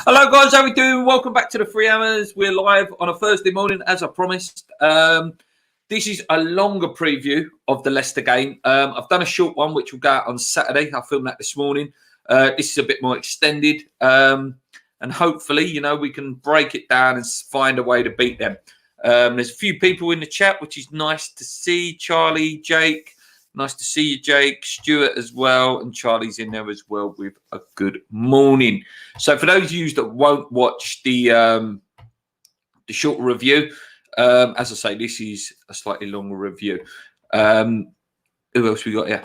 Hello guys, how we doing? Welcome back to the Free Hammers. We're live on a Thursday morning, as I promised. This is a longer preview of the Leicester game. I've done a short one, which will go out on Saturday. I filmed that this morning. This is a bit more extended. And hopefully, we can break it down and find a way to beat them. There's a few people in the chat, which is nice to see. Charlie, Jake. Nice to see you, Jake. Stuart as well. And Charlie's in there as well with a good morning. So for those of you that won't watch the short review, as I say, this is a slightly longer review. Who else we got here?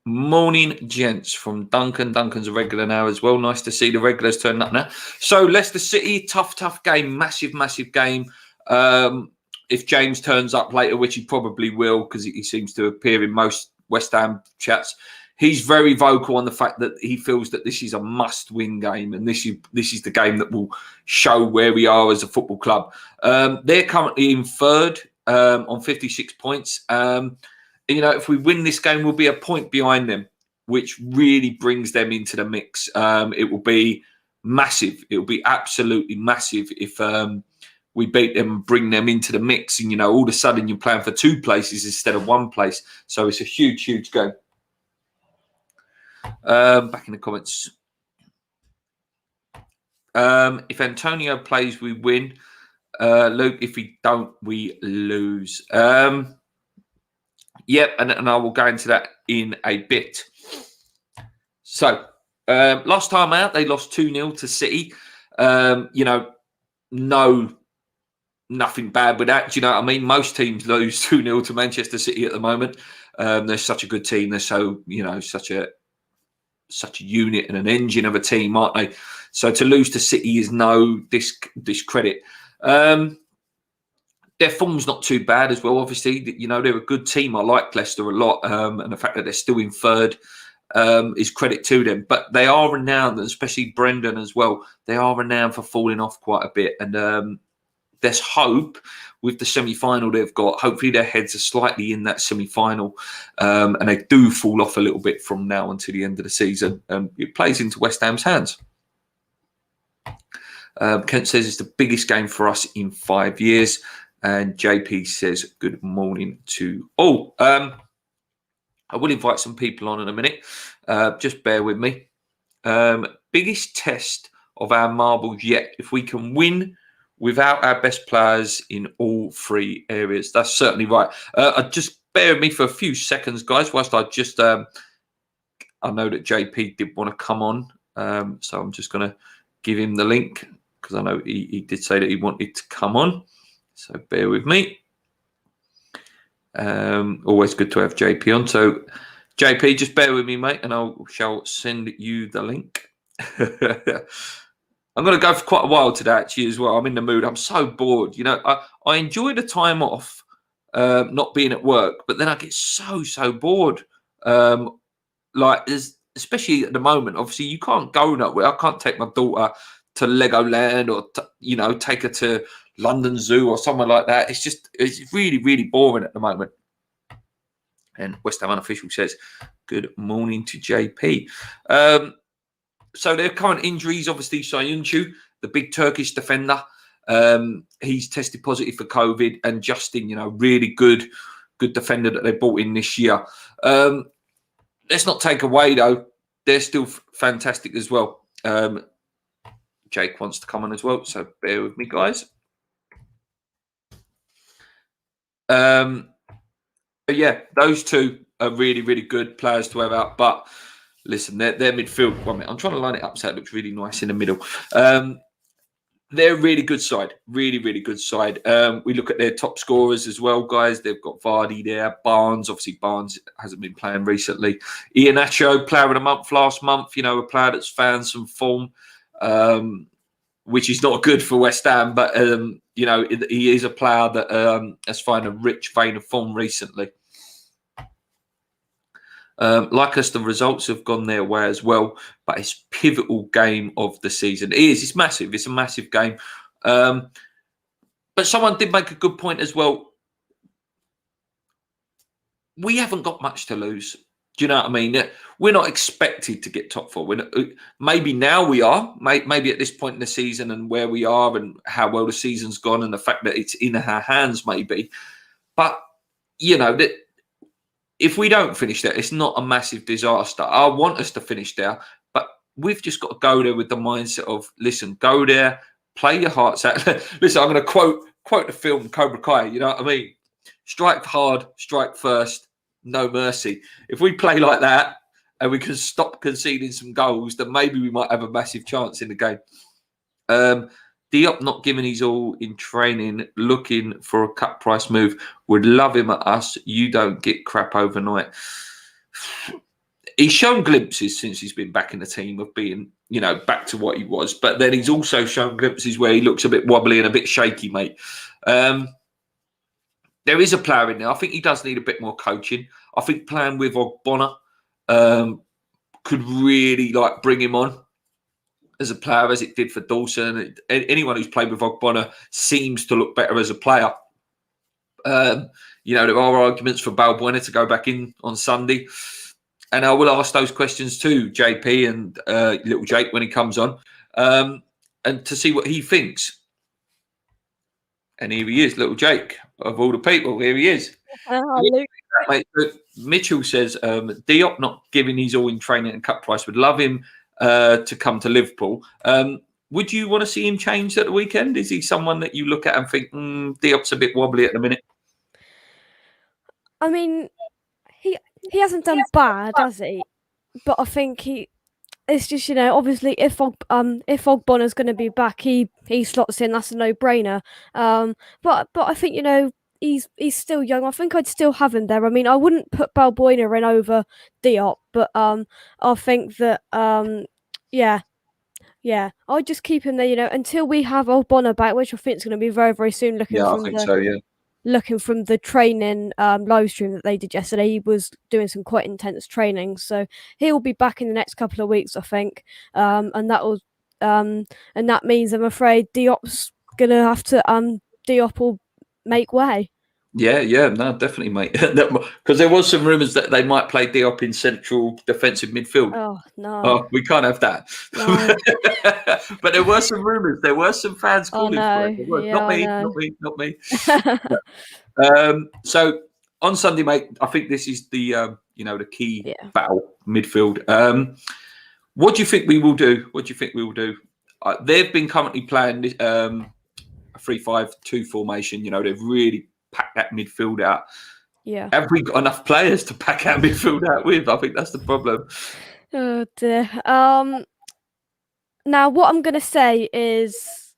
Morning, gents, from Duncan. Duncan's a regular now as well. Nice to see the regulars turning up now. So Leicester City, tough game. Massive game. If James turns up later, which he probably will, because he seems to appear in most West Ham chats, he's very vocal on the fact that he feels that this is a must-win game, and this is the game that will show where we are as a football club. They're currently in third on 56 points. If we win this game, we'll be a point behind them, which really brings them into the mix. It will be massive. It will be absolutely massive if we beat them and bring them into the mix. And, all of a sudden you're playing for two places instead of one place. So it's a huge game. Back in the comments. If Antonio plays, we win. Luke, if we don't, we lose. Yep, and I will go into that in a bit. So, last time out, they lost 2-0 to City. Nothing bad with that. Do you know what I mean? Most teams lose 2-0 to Manchester City at the moment. They're such a good team. They're so, such a unit and an engine of a team, aren't they? So to lose to City is no discredit. Their form's not too bad as well. Obviously, they're a good team. I like Leicester a lot. And the fact that they're still in third is credit to them. But they are renowned, especially Brendan as well. They are renowned for falling off quite a bit. And there's hope with the semi-final they've got. Hopefully their heads are slightly in that semi-final, and they do fall off a little bit from now until the end of the season. It plays into West Ham's hands. Kent says it's the biggest game for us in 5 years. And JP says good morning to all. I will invite some people on in a minute. Just bear with me. Biggest test of our marbles yet. If we can win without our best players in all three areas. That's certainly right. Just bear with me for a few seconds, guys, whilst I just... I know that JP did want to come on, so I'm just going to give him the link, because I know he did say that he wanted to come on. So bear with me. Always good to have JP on. So, JP, just bear with me, mate, and I shall send you the link. I'm going to go for quite a while today, actually, as well. I'm in the mood. I'm so bored. I enjoy the time off, not being at work, but then I get so bored. Especially at the moment, obviously, you can't go nowhere. I can't take my daughter to Legoland or, take her to London Zoo or somewhere like that. It's really boring at the moment. And West Ham Unofficial says, good morning to JP. So their current injuries, obviously, Sayuncu, the big Turkish defender, he's tested positive for COVID, and Justin, really good defender that they brought in this year. Let's not take away, though, they're still fantastic as well. Jake wants to come on as well, so bear with me, guys. But yeah, those two are really good players to have out, but listen, their midfield. One minute, I'm trying to line it up so it looks really nice in the middle. They're a really good side, really good side. We look at their top scorers as well, guys. They've got Vardy there, Barnes. Obviously, Barnes hasn't been playing recently. Iheanacho, player of the month last month. A player that's found some form, which is not good for West Ham, but he is a player that has found a rich vein of form recently. Like us, the results have gone their way as well, but it's a pivotal game of the season. It is. It's massive. It's a massive game. But someone did make a good point as well. We haven't got much to lose. Do you know what I mean? We're not expected to get top 4. Maybe now we are. Maybe at this point in the season and where we are and how well the season's gone and the fact that it's in our hands, maybe. But, that if we don't finish there, it's not a massive disaster. I want us to finish there, but we've just got to go there with the mindset of, listen, go there, play your hearts out. Listen, I'm going to quote the film Cobra Kai. You know what I mean? Strike hard, strike first, no mercy. If we play like that and we can stop conceding some goals, then maybe we might have a massive chance in the game. Diop not giving his all in training, looking for a cut price move. Would love him at us. You don't get crap overnight. He's shown glimpses since he's been back in the team of being, back to what he was. But then he's also shown glimpses where he looks a bit wobbly and a bit shaky, mate. There is a player in there. I think he does need a bit more coaching. I think playing with Ogbonna could really bring him on as a player, as it did for Dawson. Anyone who's played with Ogbonna seems to look better as a player. There are arguments for Balbuena to go back in on Sunday. And I will ask those questions to JP and little Jake when he comes on, and to see what he thinks. And here he is, little Jake, of all the people. Here he is. Mate, Mitchell says, Diop not giving his all in training and cut price. Would love him to come to Liverpool. Would you want to see him change at the weekend? Is he someone that you look at and think, Diop's a bit wobbly at the minute? I mean, he hasn't done bad, has he? But I think it's just, obviously if Ogbonna's going to be back, he slots in. That's a no-brainer. But I think, he's still young. I think I'd still have him there. I mean, I wouldn't put Balbuena in over Diop, but I think that yeah, I'll just keep him there, until we have Ogbonna back, which I think is going to be very, very soon. Looking from the training live stream that they did yesterday, he was doing some quite intense training, so he'll be back in the next couple of weeks, I think, and that means, I'm afraid, Diop's gonna have to Diop will make way. Yeah, no, definitely, mate. Because there was some rumours that they might play Diop in central defensive midfield. Oh no! Oh, we can't have that. No. But there were some rumours. There were some fans calling for it. Yeah, not me. So on Sunday, mate, I think this is the the key battle midfield. What do you think we will do? They've been currently playing a 3-5-2 formation. They've really pack that midfield out. Yeah. Have we got enough players to pack our midfield out with? I think that's the problem. Oh dear. Now what I'm gonna say is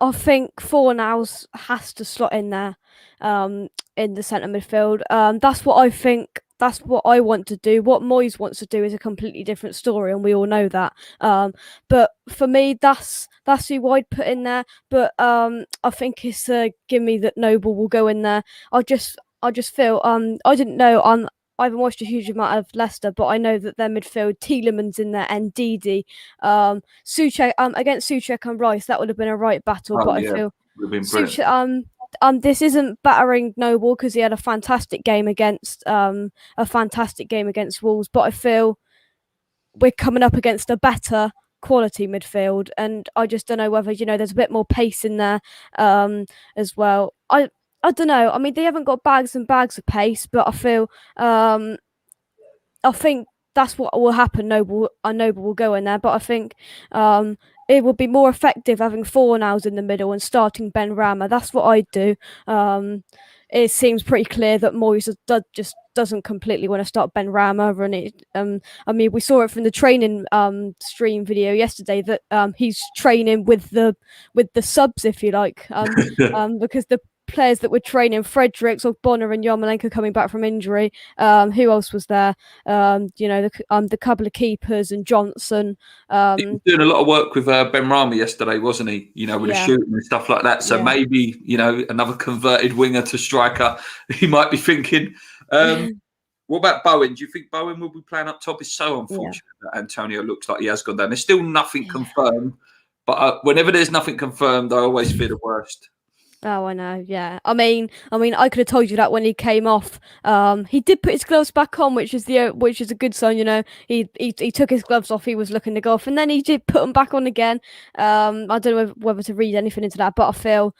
I think Fornals has to slot in there in the centre midfield. That's what I think. That's what I want to do. What Moyes wants to do is a completely different story, and we all know that. But for me, that's who I'd put in there. But I think it's a gimme that Noble will go in there. I just feel I didn't know I haven't watched a huge amount of Leicester, but I know that their midfield, Tielemans in there and Didi, Souček against Souček and Rice, that would have been a right battle. I feel Souček, this isn't battering Noble because he had a fantastic game against Wolves, but I feel we're coming up against a better quality midfield, and I just don't know whether there's a bit more pace in there as well. I don't know. I mean, they haven't got bags and bags of pace, but I feel I think that's what will happen. Noble will go in there, but I think it would be more effective having Fornals in the middle and starting Ben Rama. That's what I'd do. It seems pretty clear that Moyes just doesn't completely want to start Ben Rama, and I mean, we saw it from the training stream video yesterday that he's training with the subs, if you like, because the players that were training, Fredericks, Ogbonna and Yarmolenko coming back from injury. Who else was there? The couple of keepers and Johnson. He was doing a lot of work with Ben Rama yesterday, wasn't he? With the shooting and stuff like that. So maybe, another converted winger to striker, he might be thinking. What about Bowen? Do you think Bowen will be playing up top? It's so unfortunate that Antonio looks like he has gone down. There's still nothing confirmed, but whenever there's nothing confirmed, I always fear the worst. Oh, I know. Yeah. I could have told you that when he came off. He did put his gloves back on, which is a good sign. You know, he took his gloves off. He was looking to go off, and then he did put them back on again. I don't know whether to read anything into that, but I feel,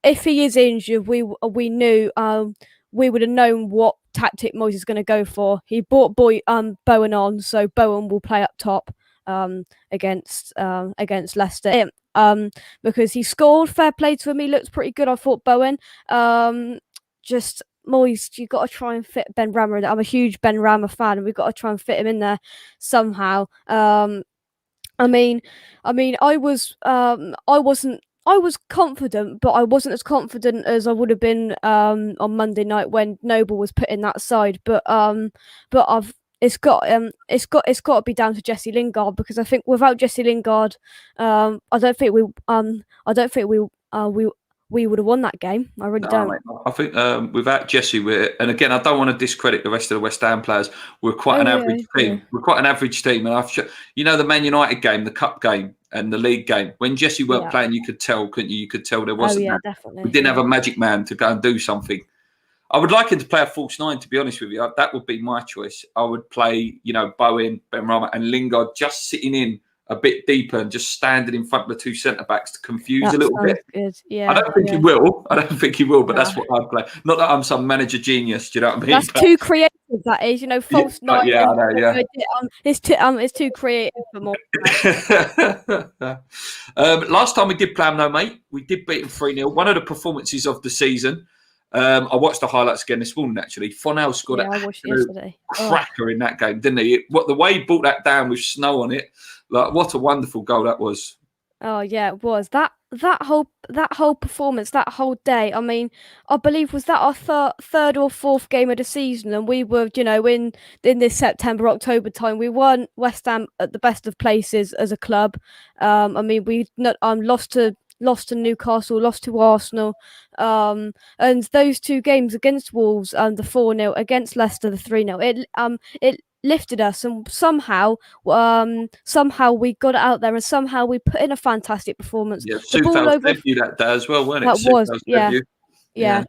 if he is injured, we knew we would have known what tactic Moyes is going to go for. He brought Bowen on, so Bowen will play up top against Leicester. Because he scored. Fair play to him. He looked pretty good. I thought Bowen. Just Moyes, you got to try and fit Ben Rama. I'm a huge Ben Rama fan, and we've got to try and fit him in there somehow. I was confident, but I wasn't as confident as I would have been on Monday night when Noble was put in that side. But I've it's got to be down to Jesse Lingard, because I think without Jesse Lingard, I don't think we would have won that game. I really don't. Mate, I think without Jesse, and again, I don't want to discredit the rest of the West Ham players. We're quite an average team. Yeah. We're quite an average team, and the Man United game, the Cup game, and the league game. When Jesse weren't playing, you could tell, couldn't you? You could tell there wasn't. Definitely. We didn't have a magic man to go and do something. I would like him to play a false nine, to be honest with you. That would be my choice. I would play, Bowen, Ben Rama, and Lingard just sitting in a bit deeper and just standing in front of the two centre backs to confuse a little bit. Good. Yeah, I don't think he will. But that's what I'd play. Not that I'm some manager genius. Do you know what I mean? That's too creative. That is, false nine. Yeah, I know. Yeah, it's too creative for more. Last time we did play him, though, mate, we did beat him 3-0. One of the performances of the season. I watched the highlights again this morning. Actually, Fonel scored a cracker in that game, didn't he? The way he brought that down with snow on it, like what a wonderful goal that was. Oh yeah, it was that whole performance, that whole day. I mean, I believe was that our third or fourth game of the season, and we were, in this September October time, we weren't West Ham at the best of places as a club. I mean, we lost to Newcastle, lost to Arsenal, and those two games against Wolves, the 4-0, against Leicester, the 3-0, it lifted us, and somehow we got it out there, and somehow we put in a fantastic performance. Yeah, the ball over debut that day as well, wasn't it? That was, yeah.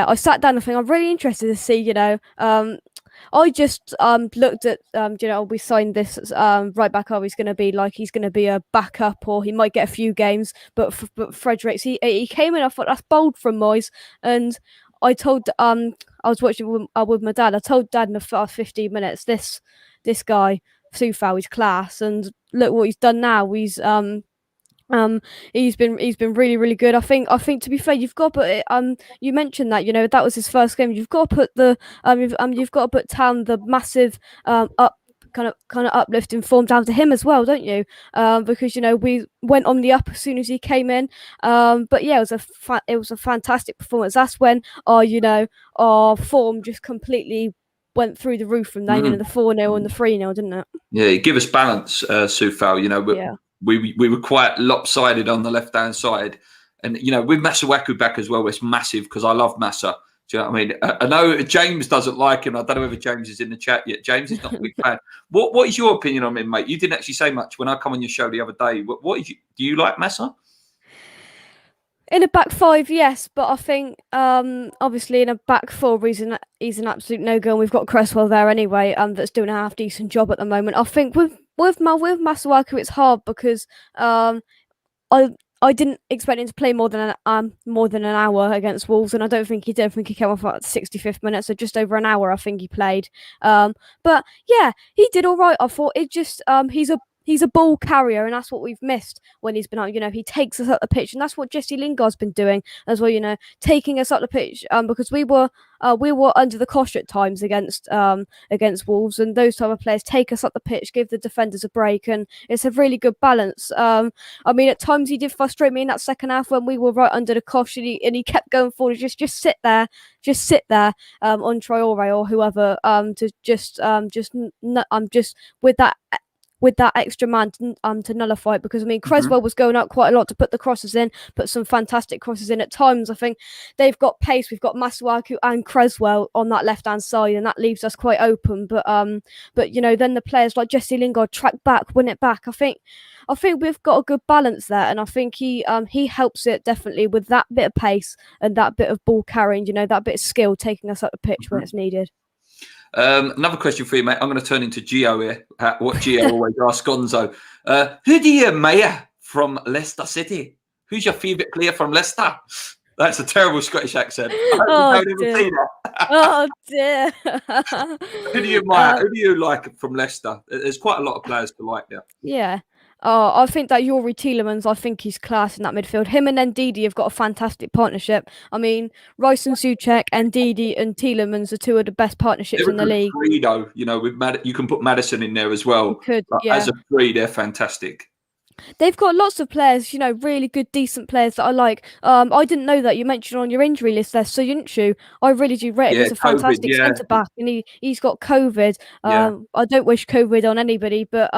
I sat down and think I'm really interested to see, I just looked at we signed this right back up. He's going to be a backup, or he might get a few games. But Fredericks, he came in. I thought that's bold from Moyes, and I told I was watching with my dad. I told Dad in the first 15 minutes, this guy Soufal is class, and look what he's done now. He's been really, really good. I think to be fair, you've got to put you mentioned that that was his first game. You've got to put you've got to put down the massive kind of uplifting form down to him as well, don't you? Because we went on the up as soon as he came in. But yeah, it was a fantastic performance. That's when our form just completely went through the roof from there. The 4-0 and the 3-0, didn't it? Yeah, he gave us balance, Soufal. We were quite lopsided on the left-hand side. And, with Masuaku back as well, it's massive because I love Massa. Do you know what I mean? I know James doesn't like him. I don't know whether James is in the chat yet. James is not a big fan. What is your opinion on him, mate? You didn't actually say much when I come on your show the other day. Do you like Massa? In a back five, yes, but I think obviously in a back four, he's an absolute no-go, and we've got Cresswell there anyway, that's doing a half-decent job at the moment. I think with Masuaku, it's hard because I didn't expect him to play more than an hour against Wolves, and I don't think he did. I think he came off at 65th minute, so just over an hour I think he played. But yeah, he did all right. I thought it just he's a ball carrier, and that's what we've missed when he's been out. He takes us up the pitch, and that's what Jesse Lingard's been doing as well. Taking us up the pitch, because we were under the cosh at times against Wolves, and those type of players take us up the pitch, give the defenders a break, and it's a really good balance. I mean, at times he did frustrate me in that second half when we were right under the cosh, and he kept going forward. Just sit there on Traore or whoever, to just with that with that extra man to nullify it, because I mean Creswell was going out quite a lot to put the crosses in, put some fantastic crosses in at times. I think they've got pace. We've got Masuaku and Creswell on that left hand side, and that leaves us quite open. But you know, then the players like Jesse Lingard track back, win it back. I think we've got a good balance there, and I think he helps it definitely with that bit of pace and that bit of ball carrying. You know, that bit of skill taking us up the pitch when it's needed. Another question for you, mate. I'm going to turn into Gio here. What Gio always asks Gonzo. Who do you admire from Leicester City? Who's your favourite player from Leicester? That's a terrible Scottish accent. Oh dear. Oh dear. Who do you admire? Who do you like from Leicester? There's quite a lot of players to like there. Yeah. I think that Youri Tielemans, I think he's class in that midfield. Him and Ndidi have got a fantastic partnership. I mean, Rice and Souček, Ndidi and Tielemans are two of the best partnerships in the league. Three, though, you know, with you can put Maddison in there as well. You could, yeah. As a three, they're fantastic. They've got lots of players, you know, really good, decent players that I like. I didn't know that you mentioned on your injury list there, Soyuncu. I really do rate him as a fantastic centre back, and he's got COVID. I don't wish COVID on anybody, but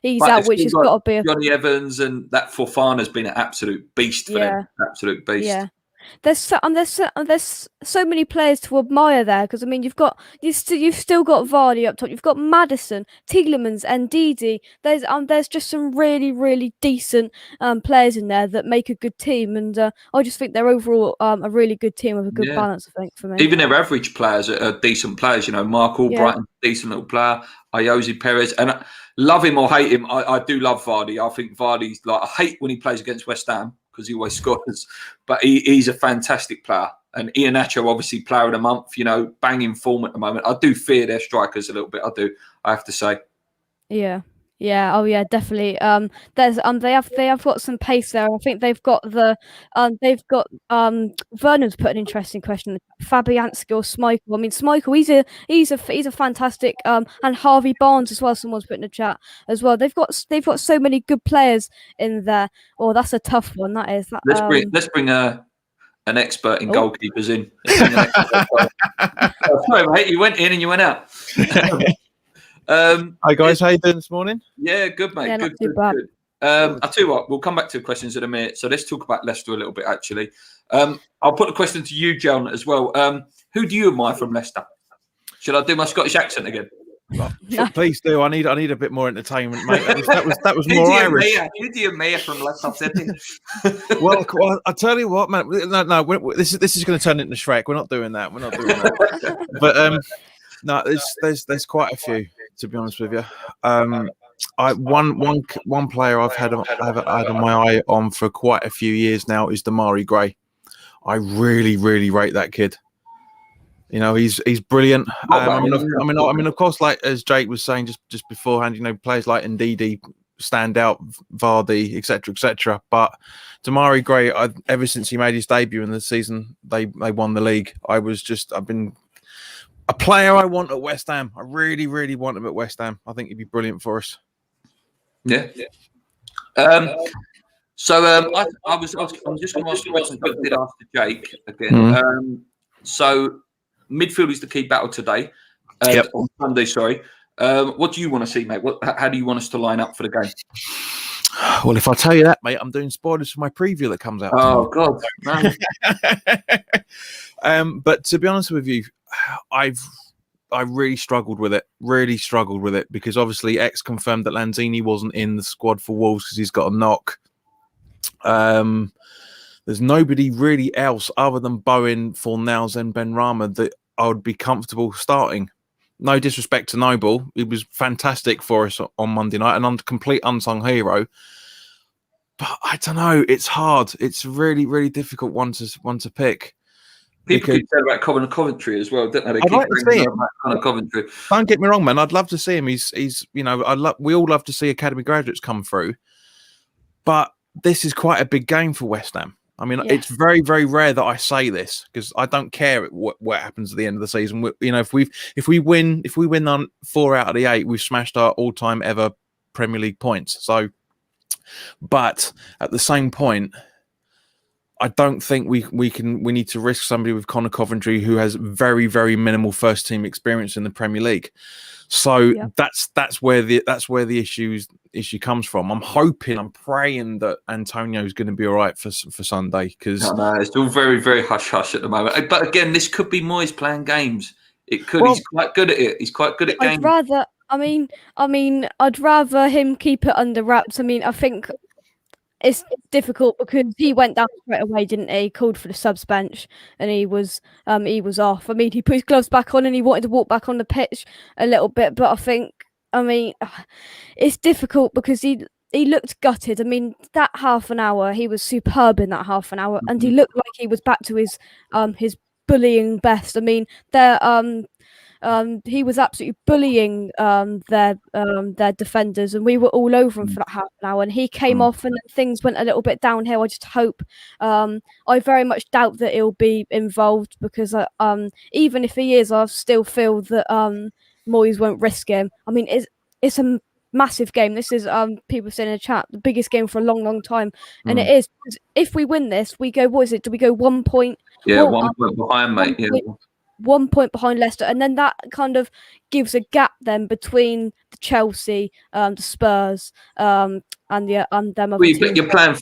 he's out, which has got to be Johnny Evans, and that Fofana's been an absolute beast for them. Absolute beast. Yeah. There's so many players to admire there, because I mean you've still got Vardy up top, you've got Maddison, Tielemans, and Ndidi. There's just some really decent players in there that make a good team, and I just think they're overall a really good team with a good balance. I think for me, even their average players are decent players. You know, Mark Albrighton, decent little player. Ayoze Perez, and love him or hate him, I do love Vardy. I think Vardy's like, I hate when he plays against West Ham because he always scores, but he's a fantastic player. And Iheanacho, obviously player of the month, you know, banging form at the moment. I do fear their strikers a little bit. I have to say. Yeah. Yeah, oh yeah, definitely. There's they have got some pace there. I think they've got Vernon's put an interesting question. Fabianski or Schmeichel. I mean, Schmeichel, he's a fantastic and Harvey Barnes as well. Someone's put in the chat as well. They've got so many good players in there. Oh, that's a tough one. That is. Let's bring an expert in goalkeepers in. Sorry, mate. You went in and you went out. Hi guys, how you doing this morning? Yeah, good mate. Yeah, good. I'll tell you what, we'll come back to the questions in a minute. So let's talk about Leicester a little bit actually. I'll put the question to you, John, as well. Who do you admire from Leicester? Should I do my Scottish accent again? No. Please do. I need a bit more entertainment, mate. That was more Irish. Who do you admire from Leicester City? well, I'll tell you what, man. No. This is going to turn into Shrek. We're not doing that. But no, there's quite a few, to be honest with you. One player I've had my eye on for quite a few years now is Demarai Gray. I really rate that kid. You know, he's brilliant. I mean, of course, like as Jake was saying just beforehand, you know, players like Ndidi stand out, Vardy, etc. But Demarai Gray, ever since he made his debut in the season, they won the league. I've been a player I want at West Ham. I really want him at West Ham. I think he'd be brilliant for us. Yeah. I'm just going to ask the question I did ask to Jake again. So midfield is the key battle today. On Sunday, sorry. What do you want to see, mate? How do you want us to line up for the game? Well, if I tell you that, mate, I'm doing spoilers for my preview that comes out. Oh God! No. But to be honest with you, I really struggled with it because obviously X confirmed that Lanzini wasn't in the squad for Wolves because he's got a knock. There's nobody really else other than Bowen, Fornals and Benrahma that I would be comfortable starting. No disrespect to Noble. He was fantastic for us on Monday night and a complete unsung hero. But I don't know. It's hard. It's really difficult one to pick. People keep saying about Coventry as well, don't they? I'd like to see him. Kind of Coventry. Don't get me wrong, man. I'd love to see him. He's you know, we all love to see academy graduates come through. But this is quite a big game for West Ham. I mean, it's very rare that I say this because I don't care what happens at the end of the season. You know, if we win on 4 out of the 8, we've smashed our all-time ever Premier League points. So, but at the same point, I don't think we need to risk somebody with Connor Coventry who has very, very minimal first team experience in the Premier League. So that's where the issue comes from. I'm praying that Antonio is going to be all right for Sunday, because it's all very, very hush hush at the moment. But again, this could be Moyes playing games. It could. Well, he's quite good at it. He's quite good at games. I'd rather him keep it under wraps. I mean, I think it's difficult because he went down straight away, didn't he? Called for the subs bench, and he was off. I mean, he put his gloves back on and he wanted to walk back on the pitch a little bit, but I mean, it's difficult because he looked gutted. I mean, that half an hour, he was superb in that half an hour, and he looked like he was back to his bullying best. I mean, he was absolutely bullying their defenders, and we were all over him for that half an hour. And he came off, and then things went a little bit downhill. I just hope. I very much doubt that he'll be involved, because even if he is, I still feel that Moyes won't risk him. I mean, it's a massive game. This is people saying in the chat, the biggest game for a long, long time, and it is. If we win this, we go. What is it? Do we go 1 point? Yeah, 1 point behind, mate. 1 point behind Leicester, and then that kind of gives a gap then between the Chelsea, the Spurs, and them other teams. But you're playing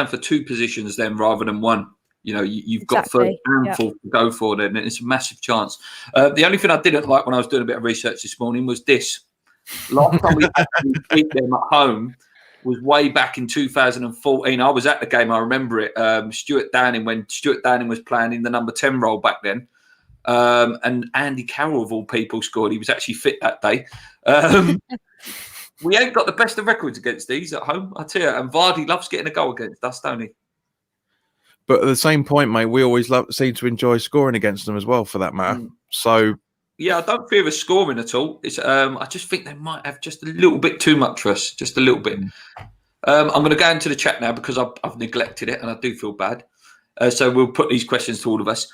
for 2 positions then rather than 1. You know, you've got for handful to go for then, and it's a massive chance. The only thing I didn't like when I was doing a bit of research this morning was this. Last time we actually beat them at home was way back in 2014. I was at the game, I remember it. When Stuart Downing was playing in the number 10 role back then. And Andy Carroll, of all people, scored. He was actually fit that day. We ain't got the best of records against these at home, I tell you. And Vardy loves getting a goal against us, don't he? But at the same point, mate, we always seem to enjoy scoring against them as well, for that matter. So yeah, I don't fear us scoring at all. It's I just think they might have just a little bit too much for us, just a little bit. I'm going to go into the chat now because I've neglected it and I do feel bad. So we'll put these questions to all of us.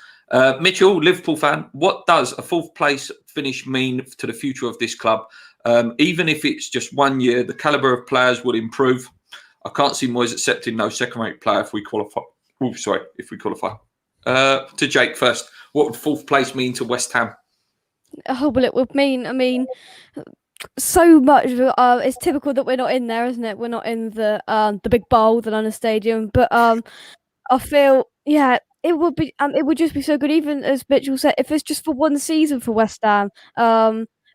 Mitchell, Liverpool fan, what does a 4th place finish mean to the future of this club? Even if it's just 1 year, the calibre of players would improve. I can't see Moyes accepting no second-rate player if we qualify. If we qualify. To Jake first, what would 4th place mean to West Ham? Oh, well, it would mean, I mean, so much. It's typical that we're not in there, isn't it? We're not in the big bowl, the London Stadium. But I feel, yeah, it would be. It would just be so good. Even as Mitchell said, if it's just for 1 season for West Ham.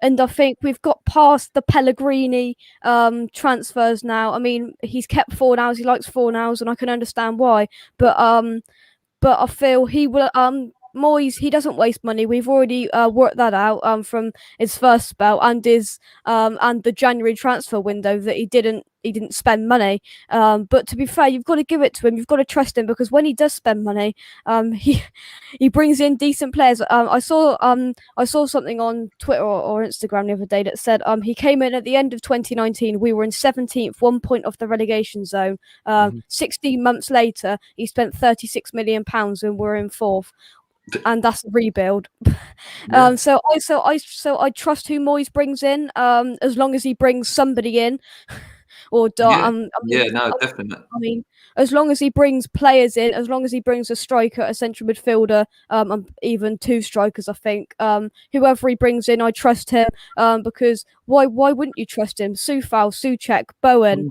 And I think we've got past the Pellegrini transfers now. I mean, he's kept Fornals. He likes Fornals, and I can understand why. But I feel he will. Moyes, he doesn't waste money. We've already worked that out from his first spell and his and the January transfer window that he didn't spend money. But to be fair, you've got to give it to him. You've got to trust him, because when he does spend money, he brings in decent players. I saw something on Twitter or Instagram the other day that said he came in at the end of 2019. We were in 17th, 1 point off the relegation zone. 16 months later, he spent £36 million and we're in 4th. And that's a rebuild. So I trust who Moyes brings in, as long as he brings somebody in, or definitely. I mean, as long as he brings players in, as long as he brings a striker, a central midfielder, even 2 strikers, I think. Whoever he brings in, I trust him. Because why wouldn't you trust him? Soufal, Souček, Bowen.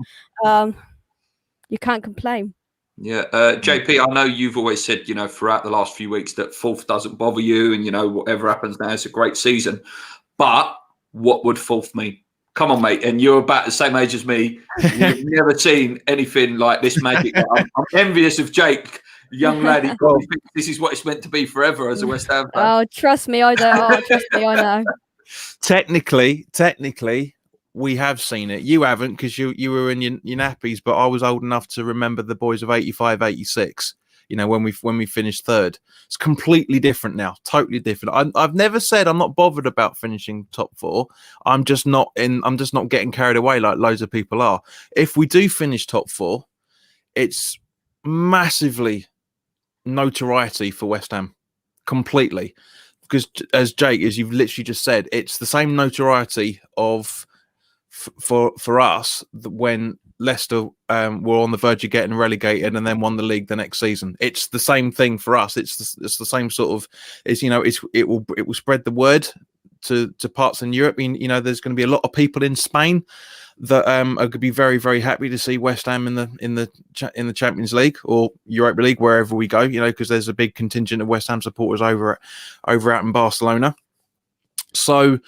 You can't complain. Yeah, JP, I know you've always said, throughout the last few weeks that 4th doesn't bother you, and whatever happens now, it's a great season. But what would 4th mean? Come on, mate, and you're about the same age as me. You've never seen anything like this magic. I'm envious of Jake, young lad. He probably thinks this is what it's meant to be forever as a West Ham fan. Oh, trust me, I don't. Oh, trust me, I know. Technically, we have seen it. You haven't, because you were in your nappies, but I was old enough to remember the boys of 85, 86. When we finished 3rd. It's completely different now, totally different. I've never said I'm not bothered about finishing top 4. I'm just not getting carried away like loads of people are. If we do finish top 4, it's massively notoriety for West Ham, completely. Because as you've literally just said, it's the same notoriety of for us when Leicester were on the verge of getting relegated and then won the league the next season. It's the same thing for us. It's the same sort of. It will spread the word to parts in Europe. There's going to be a lot of people in Spain that are going to be very, very happy to see West Ham in the Champions League or Europa League, wherever we go. Because there's a big contingent of West Ham supporters over out in Barcelona. So,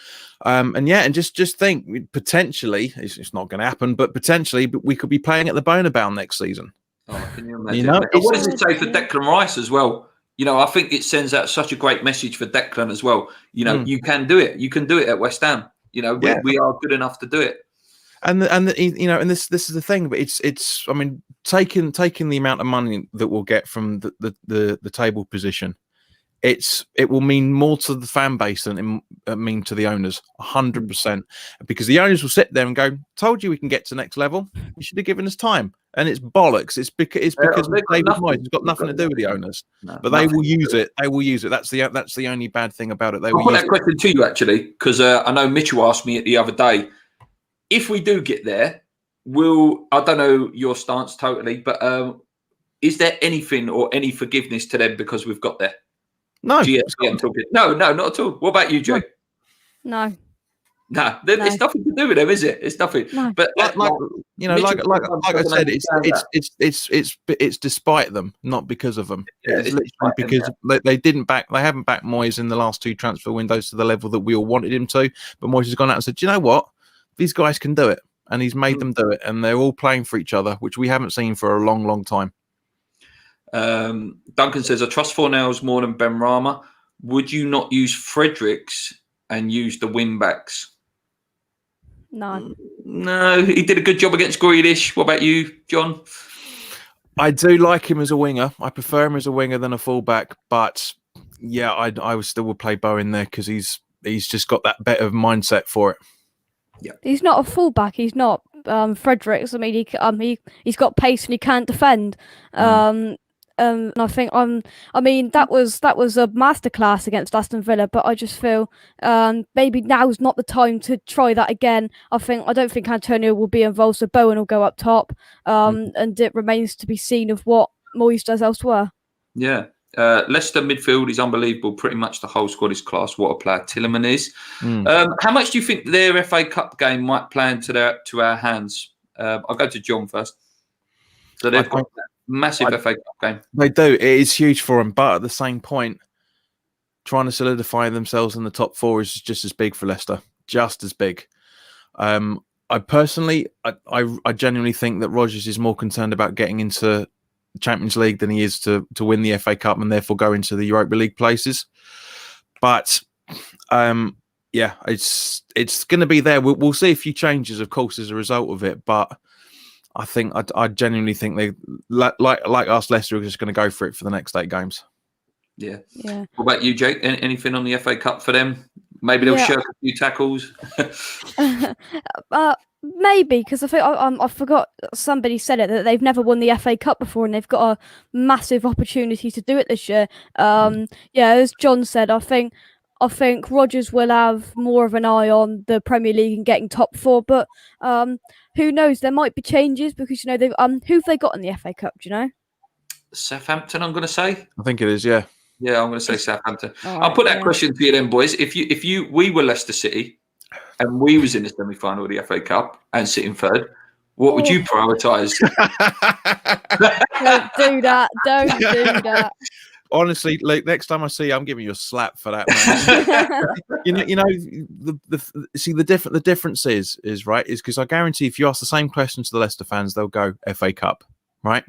and just think, potentially, it's not going to happen, but potentially we could be playing at the Bonabound next season. Oh, can you imagine? What does it say for Declan Rice as well? I think it sends out such a great message for Declan as well. You can do it. You can do it at West Ham. We are good enough to do it. And this is the thing, but it's I mean, taking the amount of money that we'll get from the table position, it will mean more to the fan base than it mean to the owners, 100%. Because the owners will sit there and go, "Told you we can get to next level. You should have given us time." And it's bollocks. It's because David Moyes. It's got nothing to do with the owners. But they will use it. They will use it. That's the only bad thing about it. I'll put that question to you actually, because I know Mitchell asked me it the other day. If we do get there, I don't know your stance totally, but is there anything or any forgiveness to them because we've got there? No. I'm talking. No, not at all. What about you, Jay? No. No, it's nothing to do with them, is it? It's nothing. No. But like I said, it's despite them, not because of them. Yeah, it's literally because they haven't backed Moyes in the last 2 transfer windows to the level that we all wanted him to. But Moyes has gone out and said, "Do you know what? These guys can do it," and he's made them do it, and they're all playing for each other, which we haven't seen for a long, long time. Duncan says, "I trust Fornells more than Ben Rama. Would you not use Fredericks and use the wing backs?" No, he did a good job against Grealish. What about you, John? I do like him as a winger. I prefer him as a winger than a fullback, but yeah, I would still play Bowen there because he's just got that better mindset for it. Yeah, he's not a fullback. He's not Fredericks. I mean, he's got pace and he can't defend. And I think I mean that was a masterclass against Aston Villa, but I just feel maybe now's not the time to try that again. I don't think Antonio will be involved, so Bowen will go up top. And it remains to be seen of what Moyes does elsewhere. Yeah. Leicester midfield is unbelievable. Pretty much the whole squad is class. What a player Tielemans is. How much do you think their FA Cup game might play into our hands? I'll go to John first. So they've got that massive FA Cup game. They do. It is huge for them, but at the same point, trying to solidify themselves in the top 4 is just as big for Leicester. Just as big. I personally, I genuinely think that Rodgers is more concerned about getting into Champions League than he is to win the FA Cup and therefore go into the Europa League places. But yeah, it's going to be there. We'll see a few changes, of course, as a result of it. But I genuinely think they like us, Leicester are just going to go for it for the next 8 games. Yeah. What about you, Jake? Anything on the FA Cup for them? Maybe they'll shirk a few tackles. Maybe, because I think I forgot somebody said it that they've never won the FA Cup before and they've got a massive opportunity to do it this year. As John said, I think Rodgers will have more of an eye on the Premier League and getting top 4, but who knows? There might be changes because they've who've they got in the FA Cup? Do you know? Southampton, I'm going to say. I think it is. Yeah, I'm going to say Southampton. I'll put that question to you then, boys. If we were Leicester City and we was in the semi-final of the FA Cup and sitting 3rd, what would you prioritise? Don't do that. Don't do that. Honestly, like next time I see you, I'm giving you a slap for that, man. The difference is because I guarantee if you ask the same question to the Leicester fans, they'll go FA Cup, right?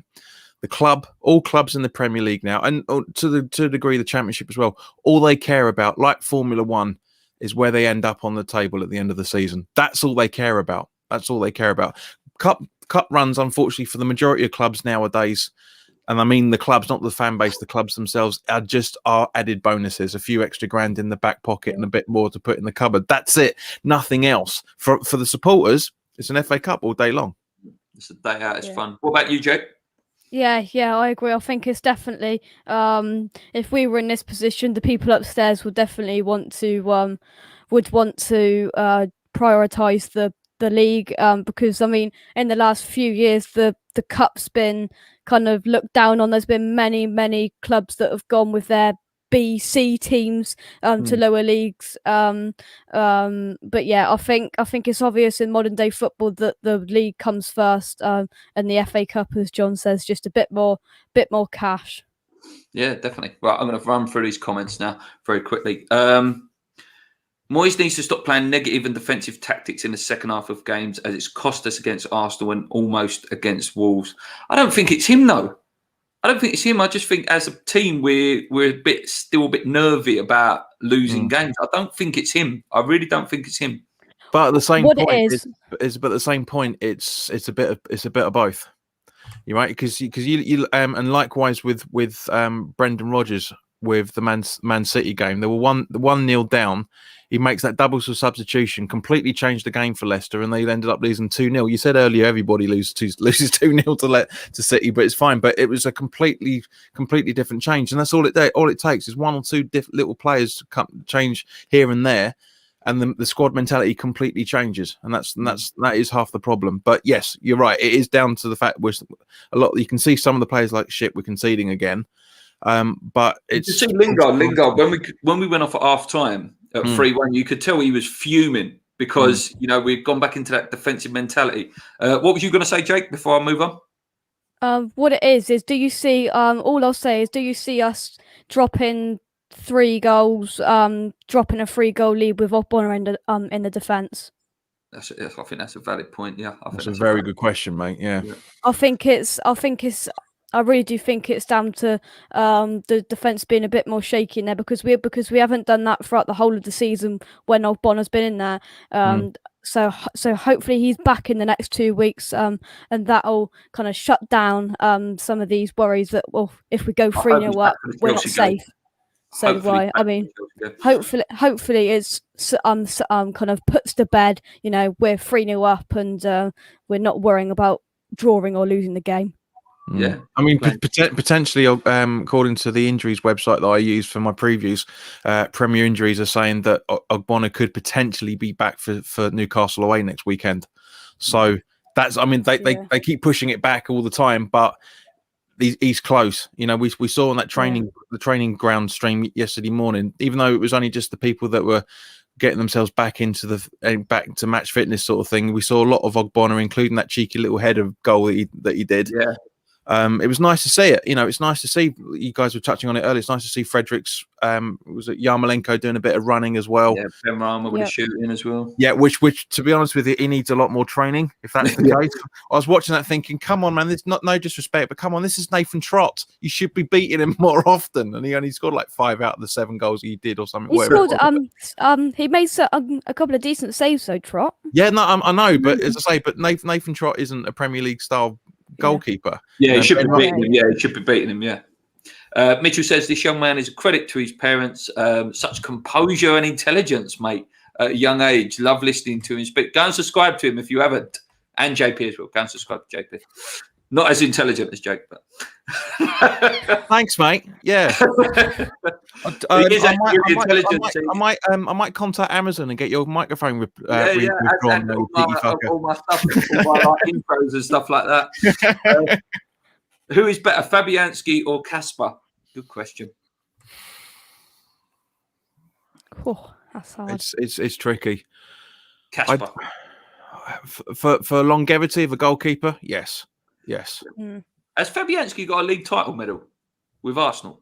The club, all clubs in the Premier League now, and to a degree the Championship as well, all they care about, like Formula One, is where they end up on the table at the end of the season. That's all they care about. Cup runs, unfortunately, for the majority of clubs nowadays, and I mean the clubs, not the fan base, the clubs themselves, are added bonuses, a few extra grand in the back pocket and a bit more to put in the cupboard. That's it. Nothing else. For the supporters, it's an FA Cup all day long. It's a day out. It's fun. What about you, Jake? Yeah, I agree. I think it's definitely if we were in this position, the people upstairs would definitely want to prioritise the league, because I mean, in the last few years, the cup's been kind of looked down on. There's been many clubs that have gone with their B, C teams to lower leagues. But yeah, I think it's obvious in modern day football that the league comes first, and the FA Cup, as John says, just a bit more cash. Yeah, definitely. Right, I'm going to run through these comments now very quickly. Moyes needs to stop playing negative and defensive tactics in the second half of games, as it's cost us against Arsenal and almost against Wolves. I don't think it's him, though. I don't think it's him. I just think as a team, we're still a bit nervy about losing games. I don't think it's him. I really don't think it's him. But at the same What point, it is, but at the same point, it's a bit of both. You're right, because you and likewise with Brendan Rodgers with the Man City game, they were 1-0 down. He makes that double substitution, completely changed the game for Leicester, and they ended up losing 2-0. You said earlier everybody loses 2-0 to City, but it's fine. But it was a completely different change, and that's all it takes is one or two little players change here and there, and the squad mentality completely changes, and that is half the problem. But yes, you're right. It is down to the fact we're a lot. You can see some of the players like shit. We're conceding again, but it's. You see Lingard. When we went off at half time at 3-1, you could tell he was fuming because we've gone back into that defensive mentality. What was you going to say, Jake? Before I move on. What it is do you see? All I'll say is, do you see us dropping 3 goals, dropping a 3-goal lead with Ogbonna in the defence? I think that's a valid point. Yeah, that's a very good question, mate. Yeah. I really do think it's down to the defence being a bit more shaky in there, because we haven't done that throughout the whole of the season when Ogbonna's been in there. So hopefully he's back in the next 2 weeks, and that'll kind of shut down some of these worries that, well, if we go 3-0 up, we're not safe. So hopefully, I mean, hopefully it's kind of puts to bed. We're 3-0 up, and we're not worrying about drawing or losing the game. Yeah, I mean, potentially, according to the injuries website that I use for my previews, Premier Injuries are saying that Ogbonna could potentially be back for Newcastle away next weekend. So that's, I mean, they keep pushing it back all the time, but he's close. We saw on that the training ground stream yesterday morning, even though it was only just the people that were getting themselves back into back to match fitness sort of thing. We saw a lot of Ogbonna, including that cheeky little header goal that he did. Yeah. It was nice to see it. It's nice to see, you guys were touching on it earlier, it's nice to see Fredericks, was it Yarmolenko doing a bit of running as well. Yeah, Ben Rama with a shooting as well. Yeah, which to be honest with you, he needs a lot more training, if that's the case. I was watching that thinking, come on, man, there's no disrespect, but come on, this is Nathan Trott. You should be beating him more often. And he only scored like 5 out of the 7 goals he did or something. He scored, he made a couple of decent saves, though, Trott. Yeah, no, I know, but as I say, but Nathan Trott isn't a Premier League style goalkeeper. Yeah, he should be beating him. Yeah, he should be beating him. Yeah. Mitchell says this young man is a credit to his parents. Such composure and intelligence, mate, at a young age. Love listening to him speak. Go and subscribe to him if you haven't, and JP as well. Go and subscribe to JP. Not as intelligent as Jake, but thanks, mate. Yeah. I might contact Amazon and get your microphone withdrawn. All my stuff, all my intros and stuff like that. Who is better, Fabianski or Kasper? Good question. Oh, that's hard. It's tricky. Kasper. For longevity of a goalkeeper, yes. Yes. Has Fabianski got a league title medal with Arsenal?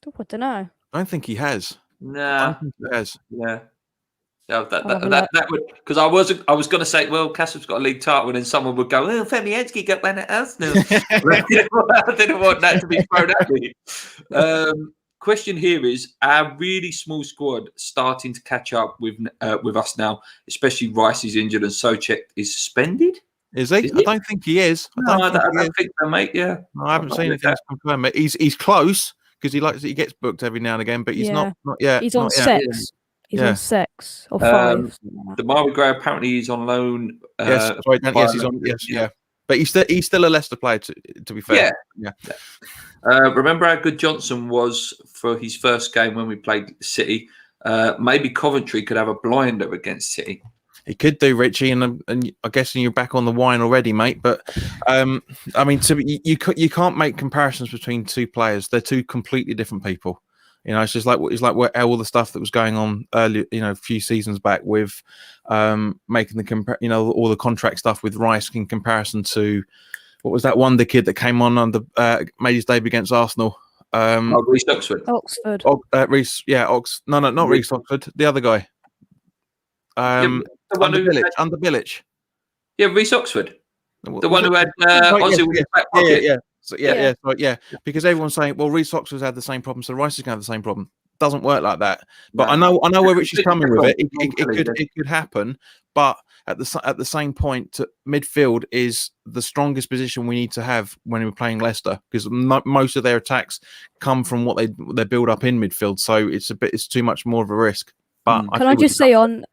I don't know. I don't think he has. No. I don't think he has. Yeah. That would, because I was going to say, well, Kasper's got a league title, and then someone would go, oh, Fabianski got one at Arsenal. I didn't want that to be thrown at me. Question here is: our really small squad starting to catch up with us now, especially Rice is injured and Souček is suspended. Is he? I don't think he is. I don't think so, mate. Yeah, no, I haven't seen anything confirmed. He's close because he gets booked every now and again, but he's not yet. He's on 6. He's on 6 or 5. Damari Gray apparently is on loan. Yes, he's on. Yes, yeah. But he's still a Leicester player. To be fair. Yeah. Remember how good Johnson was for his first game when we played City? Maybe Coventry could have a blinder against City. He could do, Richie, and I guess you're back on the wine already, mate. But I mean, you can't make comparisons between two players. They're two completely different people. You know, it's like all the stuff that was going on earlier, you know, a few seasons back with making all the contract stuff with Rice in comparison to what was that wonder kid that came on under made his debut against Arsenal. Reece Oxford. Reece, no, not Reece Oxford. The other guy. The one under Bilic. Yeah, Reece Oxford. The one who had Ozil with his back pocket. Yeah. Because everyone's saying, well, Reece Oxford's had the same problem, so Rice is going to have the same problem. Doesn't work like that. But I know where Richie's coming with it. It could happen, but at the same point, midfield is the strongest position we need to have when we're playing Leicester, because most of their attacks come from what they build up in midfield. So it's too much more of a risk. But Can I just say on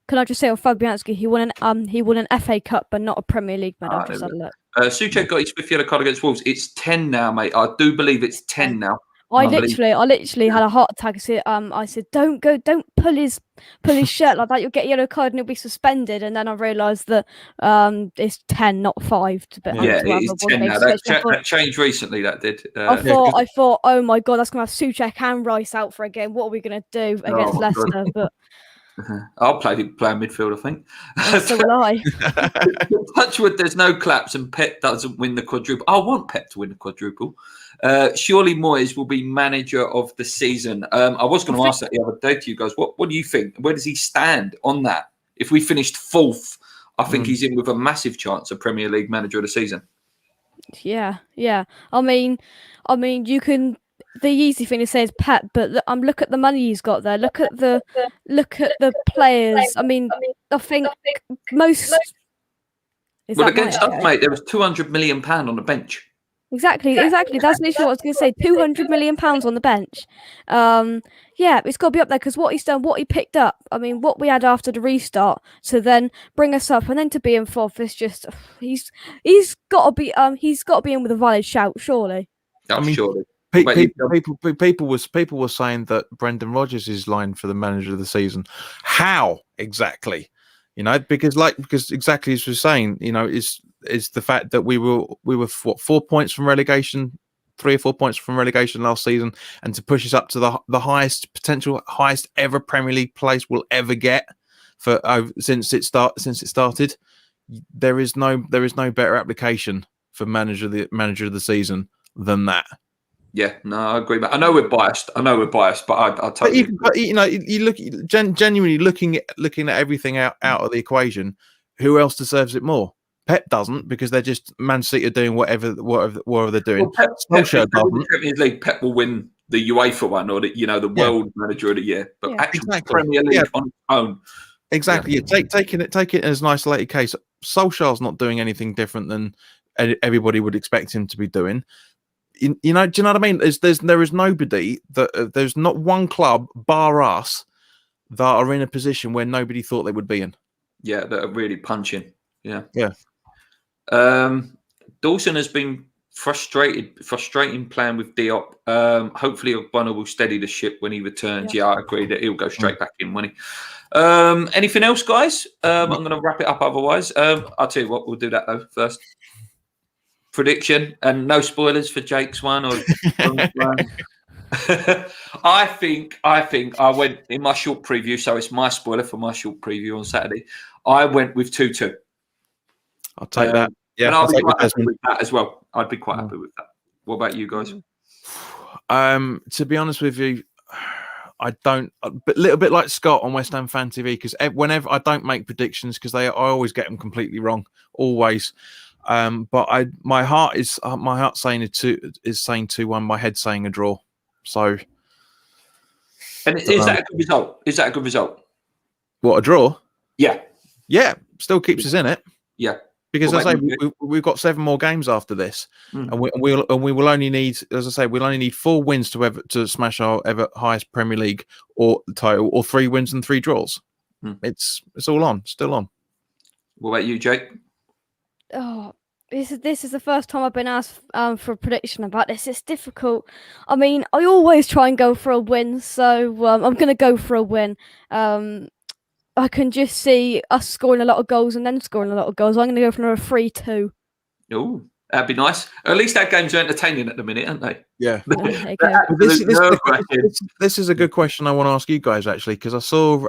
Fabianski, he won an FA Cup, but not a Premier League medal. Just had a look. Suchek got his 5th yellow card against Wolves. It's 10 now, mate. I do believe it's 10 now. I literally had a heart attack. I said, don't pull his shirt like that. You'll get a yellow card and he'll be suspended. And then I realised that it's 10, not 5. It's 10 now. That changed recently. That did. I thought, oh my god, that's going to have Suchek and Rice out for a game. What are we going to do against Leicester? But I'll play midfield, I think. So will I. Touchwood, there's no claps and Pep doesn't win the quadruple. I want Pep to win the quadruple. Surely Moyes will be manager of the season. I was going to ask that the other day to you guys. What do you think? Where does he stand on that? If we finished 4th, I think he's in with a massive chance of Premier League manager of the season. Yeah. I mean, you can. The easy thing to say is Pep, but look at the money he's got there. Look at the players. I mean, I think most. Against us, mate, there was £200 million on the bench. Exactly. That's literally what I was going to say. £200 million on the bench. Yeah, it's got to be up there because what he's done, what he picked up. I mean, what we had after the restart to then bring us up and then to be in 4th is just he's got to be in with a valid shout, surely. Surely. People were saying that Brendan Rodgers is lined for the manager of the season. How exactly? You know, because exactly as we're saying, you know, is the fact that we were 4 points from relegation, 3 or 4 points from relegation last season, and to push us up to the highest ever Premier League place we'll ever get for since it started. There is no better application for manager of the season than that. Yeah, no, I agree. But I know we're biased, but I totally. But you know, you look genuinely looking at everything out of the equation. Who else deserves it more? Pep doesn't, because they're just Man City are doing whatever they're doing. Solskjaer doesn't. Champions League, Pep will win the UEFA one or the World Manager of the Year, but actually Premier League on its own. Exactly. Yeah. Take it as an isolated case. Solskjaer's not doing anything different than everybody would expect him to be doing. You know, do you know what I mean? There is nobody that there's not one club bar us that are in a position where nobody thought they would be in. Yeah, that are really punching. Yeah. Dawson has been frustrating playing with Diop. Hopefully, Ogbonna will steady the ship when he returns. Yeah, I agree that he'll go straight back in, won't he? Anything else, guys? I'm going to wrap it up. Otherwise, I'll tell you what. We'll do that though first. Prediction and no spoilers for Jake's one or I think I went in my short preview, so it's my spoiler for my short preview on Saturday. I went with 2-2. I'll take that. Yeah, and I'll be quite happy with that as well. I'd be quite happy with that. What about you guys? To be honest with you, I don't. A little bit like Scott on West Ham Fan TV, because whenever I don't make predictions, because I always get them completely wrong, always. But my heart saying is saying 2-1. My head saying a draw. So, and is that a good result? Is that a good result? What, a draw? Yeah. Still keeps us in it. Yeah. Because as I say, we've got 7 more games after this, and we will only need, as I say, we'll only need 4 wins to smash our ever highest Premier League or title, or 3 wins and 3 draws. It's all on, still on. What about you, Jake? Oh, this is the first time I've been asked for a prediction about this. It's difficult. I mean, I always try and go for a win, so I'm going to go for a win. I can just see us scoring a lot of goals and then scoring a lot of goals. I'm going to go for a 3-2. Oh, that'd be nice. At least our games are entertaining at the minute, aren't they? Yeah. There you go. This is a good question I want to ask you guys, actually, because I saw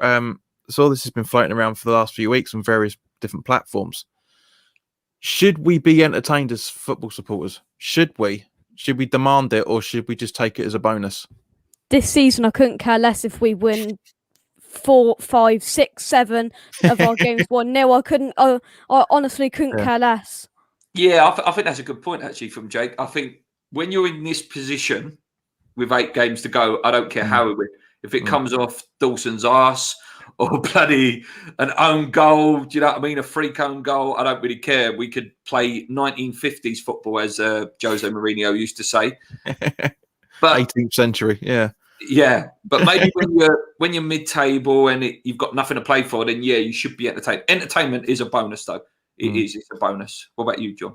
this has been floating around for the last few weeks on various different platforms. Should we be entertained as football supporters? Should we demand it, or should we just take it as a bonus? This season, I couldn't care less if we win 4, 5, 6, 7 of our games 1-0. I couldn't. I honestly couldn't care less. Yeah, I think that's a good point actually from Jake. I think when you're in this position with 8 games to go, I don't care how it wins. If it comes off Dawson's arse or bloody an own goal, do you know what I mean? A freak own goal, I don't really care. We could play 1950s football, as Jose Mourinho used to say. But 18th century, yeah. Yeah, but maybe when you're mid-table and you've got nothing to play for, then yeah, you should be entertained. Entertainment is a bonus, though. It's a bonus. What about you, John?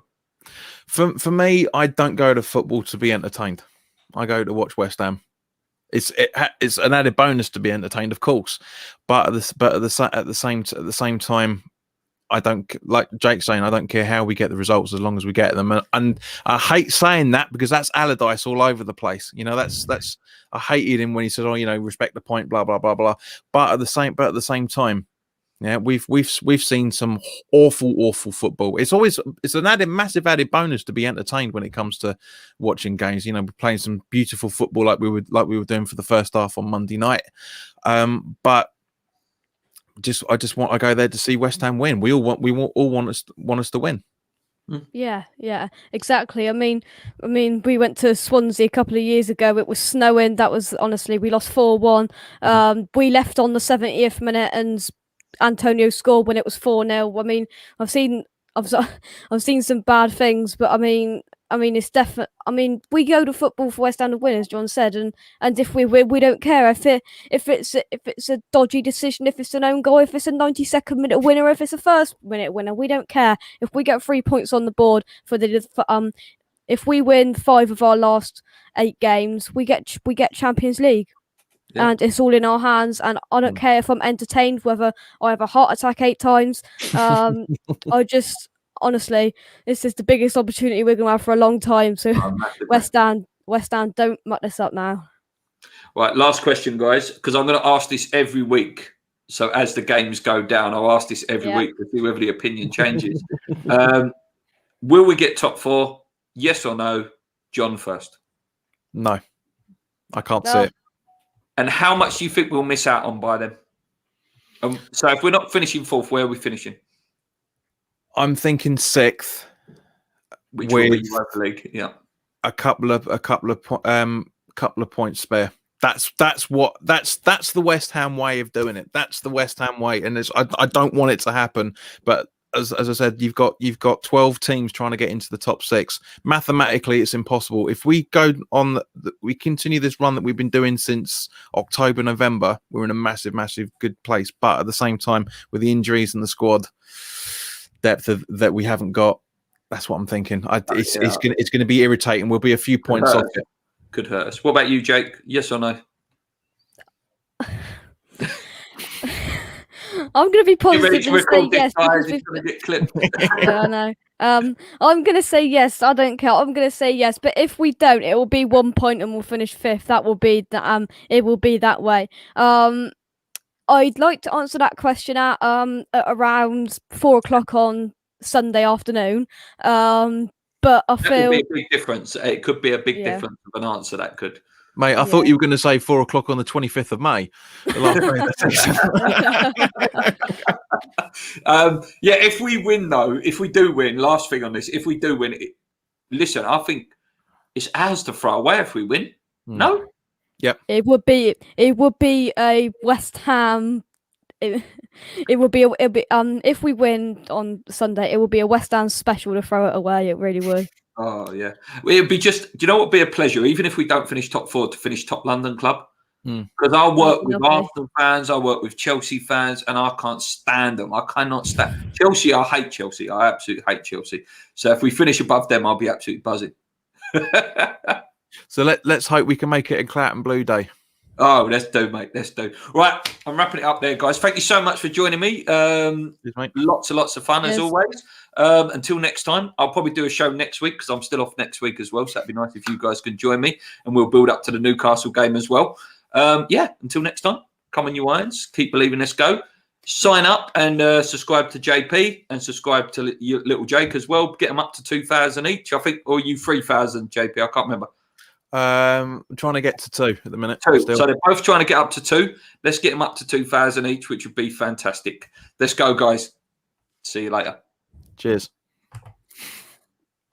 For me, I don't go to football to be entertained. I go to watch West Ham. It's an added bonus to be entertained, of course, but at the same time, I don't, like Jake's saying, I don't care how we get the results as long as we get them. And I hate saying that because that's Allardyce all over the place. You know, that's I hated him when he said, "Oh, you know, respect the point, blah blah blah blah." But at the same time, yeah, we've seen some awful football. It's an massive added bonus to be entertained when it comes to watching games. You know, we're playing some beautiful football like we were doing for the first half on Monday night. But I go there to see West Ham win. We all want us to win. Yeah, exactly. I mean, we went to Swansea a couple of years ago. It was snowing. That was honestly, we lost 4-1. We left on the 70th minute, and Antonio scored when it was 4-0. I mean, I've seen some bad things, but I mean, it's definitely. I mean, we go to football for West Ham to win, as John said, and if we win, we don't care if it's a dodgy decision, if it's an own goal, if it's a 92nd minute winner, if it's a first minute winner. We don't care if we get 3 points on the board if we win 5 of our last 8 games, we get Champions League. Yeah. And it's all in our hands, and I don't care if I'm entertained, whether I have a heart attack 8 times. I just, honestly, this is the biggest opportunity we're going to have for a long time. So West Ham, don't muck this up now. Right, last question, guys, because I'm going to ask this every week. So as the games go down, I'll ask this every week to see whether the opinion changes. Will we get top 4? Yes or no? John first. No, I can't see it. And how much do you think we'll miss out on by then? So if we're not finishing 4th, where are we finishing? I'm thinking 6th, which will be Europa League. Yeah, a couple of points spare. That's the West Ham way of doing it. That's the West Ham way, and I don't want it to happen, but. As I said, you've got 12 teams trying to get into the top 6. Mathematically, it's impossible. If we go on, we continue this run that we've been doing since October, November, we're in a massive good place. But at the same time, with the injuries and the squad depth that we haven't got, that's what I'm thinking. It's going to be irritating. We'll be a few points off it. Could hurt us. What about you, Jake? Yes or no? I'm going to be positive and say yes. I know. I'm going to say yes. I don't care. I'm going to say yes. But if we don't, it will be 1 point and we'll finish 5th. That will be it will be that way. I'd like to answer that question at around 4:00 on Sunday afternoon. But I feel that would be a big difference. It could be a big difference of an answer. That could. Mate, I thought you were going to say 4:00 on the 25th of May. The last day of the season. If we win, though, if we do win, last thing on this, if we do win, listen, I think it's ours to throw away if we win. No? Yep. It would be a West Ham. It would be if we win on Sunday, it would be a West Ham special to throw it away. It really would. Oh yeah, it'd be just. Do you know what would be a pleasure, even if we don't finish top 4, to finish top London club? Because I work with Arsenal fans, I work with Chelsea fans, and I can't stand them. I cannot stand Chelsea. I hate Chelsea. I absolutely hate Chelsea. So if we finish above them, I'll be absolutely buzzing. So let's hope we can make it a Claret and Blue Day. Oh, let's do, mate. Let's do. Right, I'm wrapping it up there, guys. Thank you so much for joining me. Cheers, mate. Lots and lots of fun as Cheers. always. Until next time, I'll probably do a show next week because I'm still off next week as well. So that'd be nice if you guys can join me, and we'll build up to the Newcastle game as well. Yeah, until next time, come on, you irons. Keep believing. Let's go. Sign up and subscribe to JP and subscribe to Little Jake as well. Get them up to 2,000 each, I think, or you 3,000, JP. I can't remember. I'm trying to get to 2 at the minute. Two. Still. So they're both trying to get up to 2. Let's get them up to 2,000 each, which would be fantastic. Let's go, guys. See you later. Cheers.